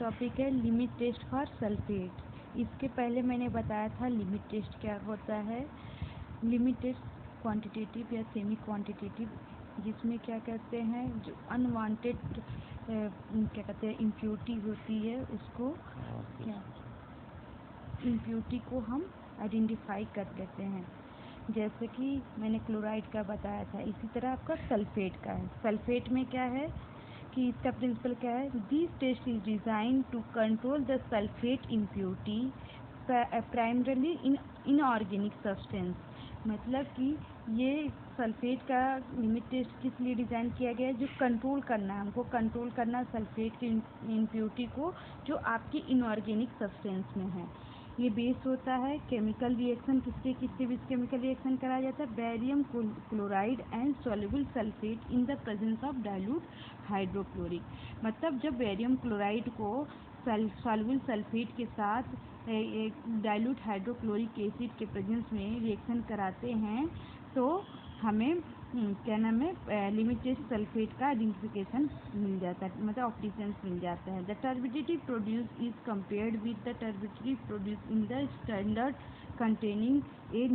Topic है limit test for sulphate. इसके पहले मैंने बताया था लिमिट टेस्ट क्या होता है। लिमिट टेस्ट क्वांटिटेटिव या सेमी क्वांटिटेटिव, जिसमें क्या कहते हैं जो अनवांटेड क्या कहते हैं इम्प्योरिटी होती है, उसको क्या इम्प्योरिटी को हम आइडेंटिफाई कर लेते हैं। जैसे कि मैंने क्लोराइड का बताया था, इसी तरह आपका सल्फेट का है। सल्फेट में क्या है कि इसका प्रिंसिपल क्या है, this test is design to control the sulphate impurity primarily in inorganic substance. मतलब कि ये सल्फेट का लिमिट टेस्ट किस लिए डिज़ाइन किया गया है, जो कंट्रोल करना है, हमको कंट्रोल करना सल्फेट की इम्प्योरिटी को जो आपकी इनऑर्गेनिक सब्सटेंस में है। ये बेस होता है केमिकल रिएक्शन, किसके बीच केमिकल रिएक्शन कराया जाता है, barium chloride and soluble sulphate in the presence of dilute hydrochloric. मतलब जब बेरियम क्लोराइड को सॉल्युबल सल्फेट के साथ डाइल्यूट हाइड्रोक्लोरिक एसिड के प्रेजेंस में रिएक्शन कराते हैं तो हमें क्या नाम है लिमिट टेस्ट सल्फेट का आइडेंटिफिकेशन मिल जाता है, मतलब ऑप्टिशंस मिल जाता है। The turbidity produce is compared with the turbidity produce in the standard containing a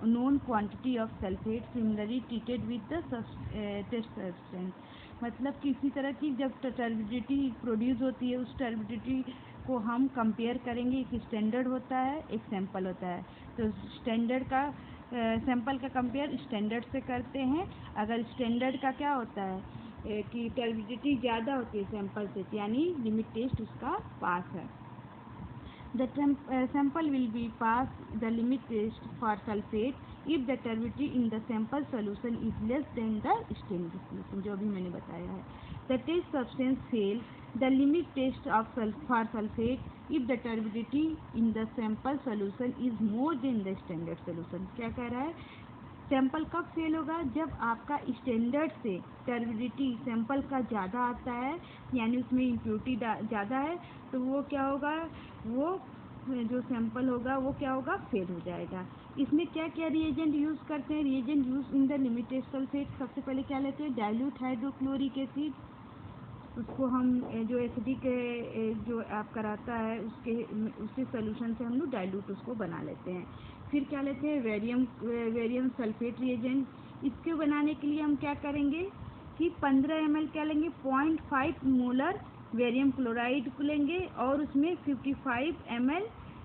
known quantity of sulfate similarly treated with the test substance। मतलब किसी तरह की जब टर्बिडिटी प्रोड्यूस होती है, उस टर्बिडिटी को हम कंपेयर करेंगे। एक स्टैंडर्ड होता है, एक सैंपल होता है। तो स्टैंडर्ड का सैंपल का कंपेयर स्टैंडर्ड से करते हैं। अगर स्टैंडर्ड का क्या होता है कि टर्बिडिटी ज़्यादा होती है सैंपल से, यानी लिमिट टेस्ट उसका पास है। The sample will be passed the limit test for sulfate if the turbidity in the sample solution is less than the standard solution, जो अभी मैंने बताया है। The test substance fail the limit test of for sulfate if the turbidity in the sample solution is more than the standard solution। क्या कह रहा है, sample कब फेल होगा, जब आपका स्टैंडर्ड से टर्बिडिटी सैंपल का ज़्यादा आता है, यानी उसमें इम्प्योरिटी ज़्यादा है, तो वो क्या होगा, वो जो सैंपल होगा वो क्या होगा, फेल हो जाएगा। इसमें क्या क्या रिएजेंट यूज़ करते हैं, reagent use in the limit test sulphate. सबसे पहले क्या लेते हैं, डाइल्यूट हाइड्रोक्लोरिक एसिड। उसको हम जो एसिडिक जो आप कराता है उसके सोल्यूशन से हम लोग डाइल्यूट उसको बना लेते हैं। फिर क्या लेते हैं, वेरियम सल्फेट रिएजेंट। इसके बनाने के लिए हम क्या करेंगे कि 15 ml क्या लेंगे, 0.5 मोलर वेरियम क्लोराइड को लेंगे और उसमें 55 ml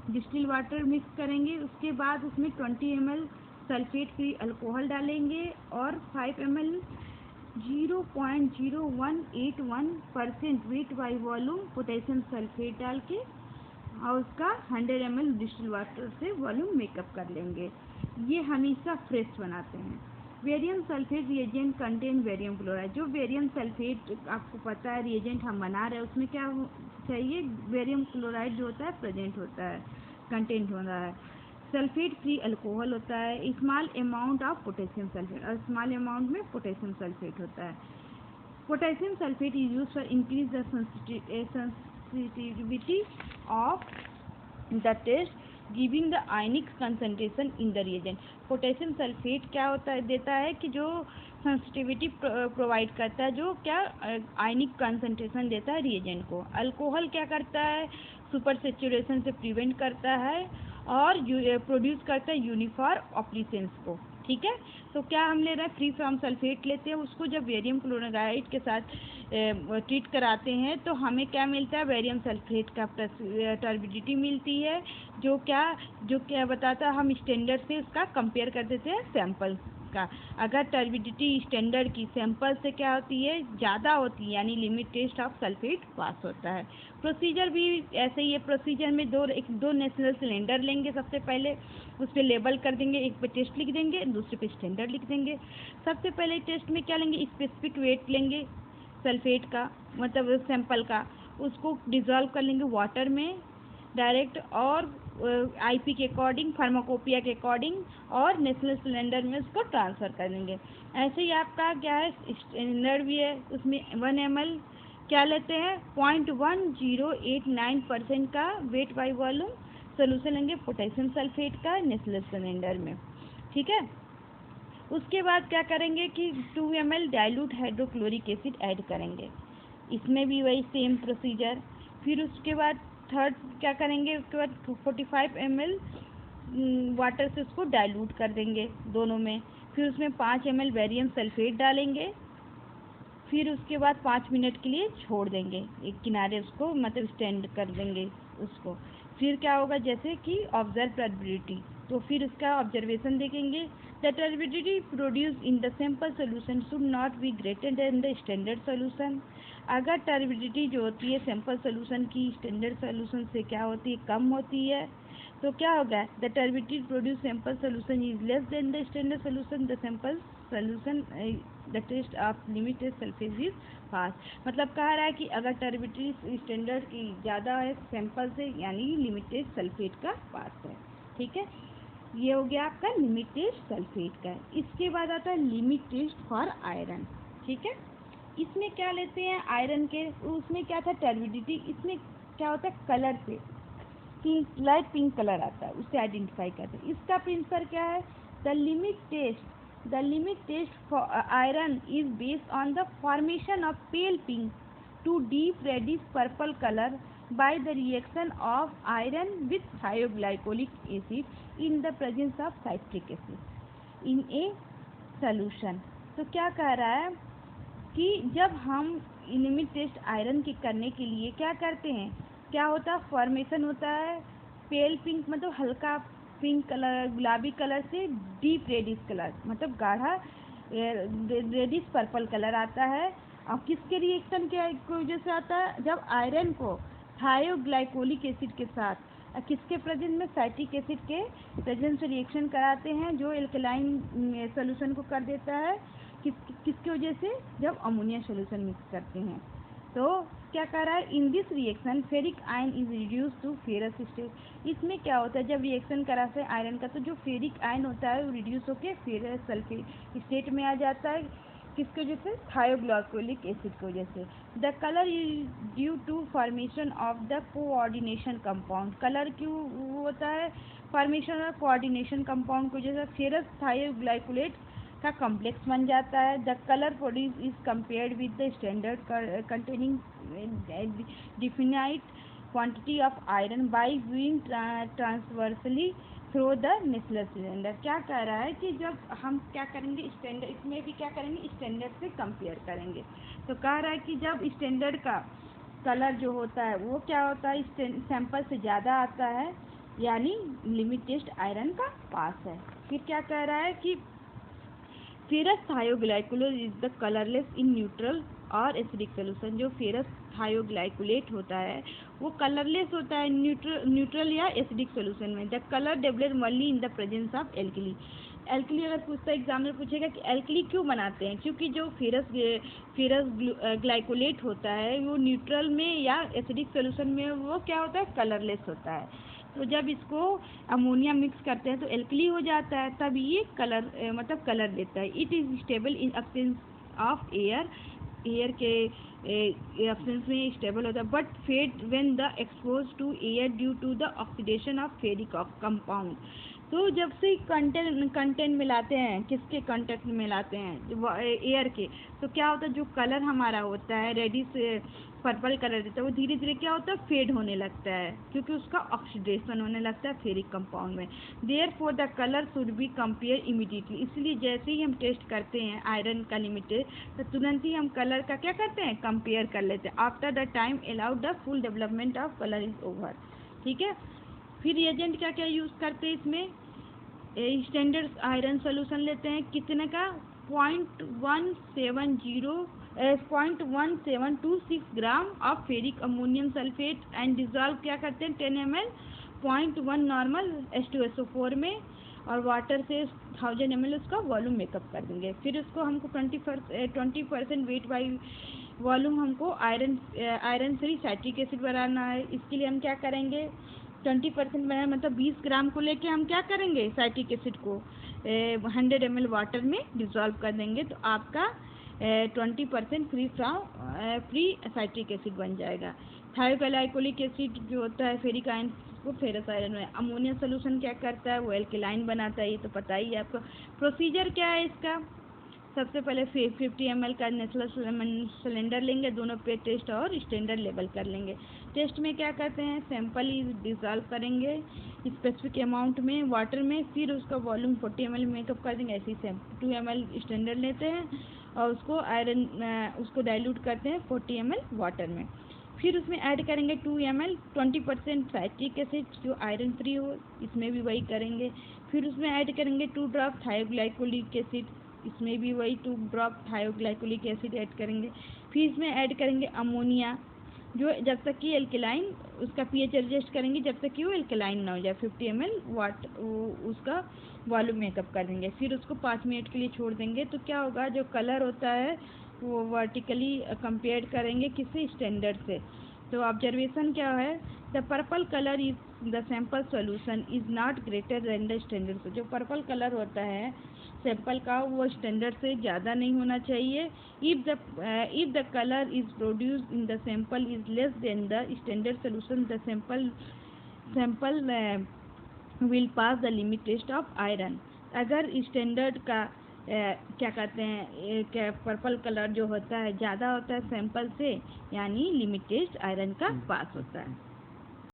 डिस्टिल वाटर मिक्स करेंगे। उसके बाद उसमें 20 ml सल्फेट फ्री अल्कोहल डालेंगे और 5 ml 0.0181% weight by volume potassium sulphate डाल के और उसका 100 ml डिस्टिल वाटर से वॉल्यूम मेकअप कर लेंगे। ये हमेशा फ्रेश बनाते हैं। वेरियम सल्फेट रिएजेंट कंटेन वेरियम क्लोराइड। जो वेरियम सल्फेट आपको पता है रिएजेंट हम बना रहे हैं, उसमें क्या चाहिए, वेरियम क्लोराइड जो होता है प्रेजेंट होता है, कंटेंट हो रहा है। सल्फेट फ्री अल्कोहल होता है, small amount of potassium sulphate, और स्मॉल अमाउंट में पोटेशियम सल्फेट होता है। Potassium sulphate is use for increase the sensitivity of the test giving the ionic concentration in the reagent. Potassium sulphate क्या होता है, देता है कि जो सेंसिटिविटी प्रोवाइड करता है, जो क्या आयनिक कंसंट्रेशन देता है रिएजेंट को। अल्कोहल क्या करता है, सुपर सेचुरेशन से प्रिवेंट करता है और प्रोड्यूस करता है यूनिफॉर्म ऑप्लिसेंस को। ठीक है, तो क्या हम ले रहे हैं, फ्री फ्रॉम सल्फेट लेते हैं, उसको जब वेरियम क्लोराइड के साथ ट्रीट कराते हैं तो हमें क्या मिलता है, वेरियम सल्फेट का टर्बिडिटी मिलती है, जो क्या बताता है, हम स्टैंडर्ड से उसका कंपेयर कर देते हैं सैंपल का। अगर टर्बिडिटी स्टैंडर्ड की सैंपल से क्या होती है, ज़्यादा होती है, यानी लिमिट टेस्ट ऑफ सल्फेट पास होता है। प्रोसीजर भी ऐसे ही है। प्रोसीजर में दो नेशनल सिलेंडर लेंगे, सबसे पहले उस पर लेबल कर देंगे, एक पे टेस्ट लिख देंगे, दूसरे पे स्टैंडर्ड लिख देंगे। सबसे पहले टेस्ट में क्या लेंगे, स्पेसिफिक वेट लेंगे सल्फेट का, मतलब सैंपल का, उसको डिज़ोल्व कर लेंगे वाटर में डायरेक्ट और आईपी के अकॉर्डिंग, फार्माकोपिया के अकॉर्डिंग, और नेशनल सिलेंडर में उसको ट्रांसफ़र कर देंगे। ऐसे ही आपका क्या है, स्टैंडर्ड भी है, उसमें 1 ml क्या लेते हैं, 0.1089% का वेट बाई वॉल्यूम सोल्यूशन लेंगे पोटेशियम सल्फेट का नेशनल सिलेंडर में। ठीक है, उसके बाद क्या करेंगे कि 2 ml dilute hydrochloric acid add करेंगे। इसमें भी वही सेम प्रोसीजर, फिर उसके बाद थर्ड क्या करेंगे, उसके बाद 45 ml वाटर से उसको डाइल्यूट कर देंगे दोनों में। फिर उसमें 5 ml बेरियम सल्फेट डालेंगे। फिर उसके बाद 5 मिनट के लिए छोड़ देंगे एक किनारे, उसको मतलब स्टैंड कर देंगे उसको। फिर क्या होगा, जैसे कि ऑब्जर्व टर्बिडिटी, तो फिर उसका ऑब्जर्वेशन देखेंगे। The turbidity produce in the sample solution should not be greater than the standard solution. अगर टर्बिडिटी जो होती है सैंपल सोल्यूशन की स्टैंडर्ड सोल्यूशन से क्या होती है, कम होती है, तो क्या होगा, the turbidity produce sample solution is less than the standard solution, the sample solution the test of limit test sulphate is pass. मतलब कह रहा है कि अगर टर्बिडिटी स्टैंडर्ड की ज़्यादा है सैंपल से, यानी लिमिट टेस्ट सल्फेट का पास है। ठीक है, ये हो गया आपका लिमिट टेस्ट सल्फेट का। इसके बाद आता है लिमिट टेस्ट फॉर आयरन। ठीक है, इसमें क्या लेते हैं आयरन के, उसमें क्या था टर्बिडिटी, इसमें क्या होता है कलर से, पिंक, लाइट पिंक कलर आता है, उससे आइडेंटिफाई करते हैं। इसका प्रिंसिपल क्या है, the limit test for iron is based on the formation of pale pink to deep reddish purple colour by the reaction of iron with thioglycolic acid in the presence of citric acid in a solution। तो क्या कह रहा है कि जब हम limit test iron की करने के लिए क्या करते हैं, क्या होता है फॉर्मेशन होता है पेल पिंक, मतलब हल्का पिंक कलर, गुलाबी कलर से डीप रेडिश कलर, मतलब गाढ़ा रेडिश पर्पल कलर आता है। और किसके रिएक्शन के वजह से आता है, जब आयरन को थायोग्लाइकोलिक एसिड के साथ किसके प्रेजेंस में, साइट्रिक एसिड के प्रेजेंस से रिएक्शन कराते हैं, जो एल्कलाइन सॉल्यूशन को कर देता है। किसकी वजह से, जब अमोनिया सॉल्यूशन मिक्स करते हैं। तो क्या कर रहा है, in this reaction ferric ion is reduce to ferrous state. इसमें क्या होता है, जब रिएक्शन कराते हैं आयरन का, तो जो फेरिक आयन होता है वो रिड्यूस होकर फेरस सल्फेट स्टेट में आ जाता है। किसकी वजह से, थायोग्लाइकोलिक एसिड की वजह से। The colour is due to formation of the coordination compound. Colour क्यों होता है, फॉर्मेशन और कोऑर्डिनेशन कंपाउंड की वजह से फेरस थायोग्लाइकोलेट का कॉम्प्लेक्स बन जाता है। The colour produce is compared with the standard containing definite quantity of iron by viewing transversely through the natural cylinder. क्या कह रहा है कि जब हम क्या करेंगे स्टैंडर्ड, इसमें भी क्या करेंगे स्टैंडर्ड से कंपेयर करेंगे। तो कह रहा है कि जब स्टैंडर्ड का कलर जो होता है वो क्या होता है सैंपल से ज़्यादा आता है, यानी लिमिट टेस्ट आयरन का पास है। फिर क्या कह रहा है कि ferrous thioglycolate is the colourless in neutral और एसिडिक सोल्यूशन। जो फेरस थायोग्लाइकोलेट होता है वो कलरलेस होता है न्यूट्रल या एसिडिक सोल्यूशन में। The colour develop only in the presence of alkali. Alkali अगर पूछता एग्जामिनर पूछेगा कि एल्कली क्यों बनाते हैं, क्योंकि जो फेरस ग्लाइकोलेट होता है वो न्यूट्रल में या एसिडिक सोल्यूशन में वो क्या होता है कलरलेस होता है। तो जब इसको अमोनिया मिक्स करते हैं तो एल्कली हो जाता है, तब ये कलर मतलब कलर देता है। It is stable in absence of air, air के एब्सेंस में स्टेबल होता है, but fade when the expose to air due to the oxidation of ferric compound. तो जब से कंटेंट मिलाते हैं, किसके कंटेंट मिलाते हैं एयर के, तो क्या होता है जो कलर हमारा होता है रेडिश पर्पल कलर देता है वो धीरे धीरे क्या होता है फेड होने लगता है, क्योंकि उसका ऑक्सीडेशन होने लगता है फेरिक कंपाउंड में। Therefore the colour should be compare immediately. इसलिए जैसे ही हम टेस्ट करते हैं आयरन का लिमिटेड, तो तुरंत ही हम कलर का क्या करते हैं कंपेयर कर लेते हैं। After the time allowed the full development of colour is over. ठीक है, फिर रिएजेंट क्या क्या यूज़ करते हैं इसमें, स्टैंडर्ड आयरन सोल्यूशन लेते हैं कितने का 0.1726 gram of ferric ammonium sulphate and dissolve क्या करते हैं 10 ml 0.1 नॉर्मल H2SO4 में, और वाटर से 1000 ml उसका वॉल्यूम मेकअप कर देंगे। फिर उसको हमको 20% वेट बाई वॉल्यूम हमको आयरन फ्री साइट्रिक एसिड बनाना है। इसके लिए हम क्या करेंगे 20% बनाए, मतलब 20 ग्राम को लेके हम क्या करेंगे साइट्रिक एसिड को 100 ml वाटर में डिज़ोल्व कर देंगे, तो आपका 20% फ्री साइट्रिक एसिड बन जाएगा। थायोग्लाइकोलिक एसिड जो होता है फेरिक आयन को फेरस आयरन में, अमोनिया सोल्यूशन क्या करता है वो एल्केलाइन बनाता है, ये तो पता ही है आपको। प्रोसीजर क्या है इसका, सबसे पहले 50 ml का नेचुरल सिलेंडर लेंगे, दोनों पे टेस्ट और स्टैंडर्ड लेवल कर लेंगे। टेस्ट में क्या करते हैं, सैंपल इज डिसॉल्व करेंगे स्पेसिफिक अमाउंट में वाटर में, फिर उसका वॉल्यूम 40 ml मेकअप कर देंगे। ऐसे ही 2 ml स्टैंडर्ड लेते हैं और उसको उसको डाइल्यूट करते हैं 40 ml वाटर में। फिर उसमें ऐड करेंगे 2 ml 20% साइट्रिक एसिड जो आयरन फ्री हो, इसमें भी वही करेंगे। फिर उसमें ऐड करेंगे 2 ड्रॉप थायोग्लाइकोलिक एसिड, इसमें भी वही 2 ड्रॉप थायोग्लाइकोलिक एसिड ऐड करेंगे। फिर इसमें ऐड करेंगे अमोनिया, जो जब तक कि एल्कलाइन, उसका पीएच एडजस्ट करेंगे जब तक कि वो एल्कलाइन ना हो जाए। 50 ml उसका वॉल्यूम मेकअप कर देंगे। फिर उसको 5 मिनट के लिए छोड़ देंगे। तो क्या होगा, जो कलर होता है वो वर्टिकली कंपेयर करेंगे किसी स्टैंडर्ड से। तो ऑब्जर्वेशन क्या है, the purple colour is the sample solution is not greater than the standard. से जो पर्पल कलर होता है सैंपल का, वो स्टैंडर्ड से ज़्यादा नहीं होना चाहिए। If the colour is produced in the sample is less than the standard solution, the sample will pass the limit test of iron. अगर स्टैंडर्ड का क्या कहते हैं, क्या पर्पल कलर जो होता है ज़्यादा होता है सैंपल से, यानी लिमिट टेस्ट आयरन का पास होता है।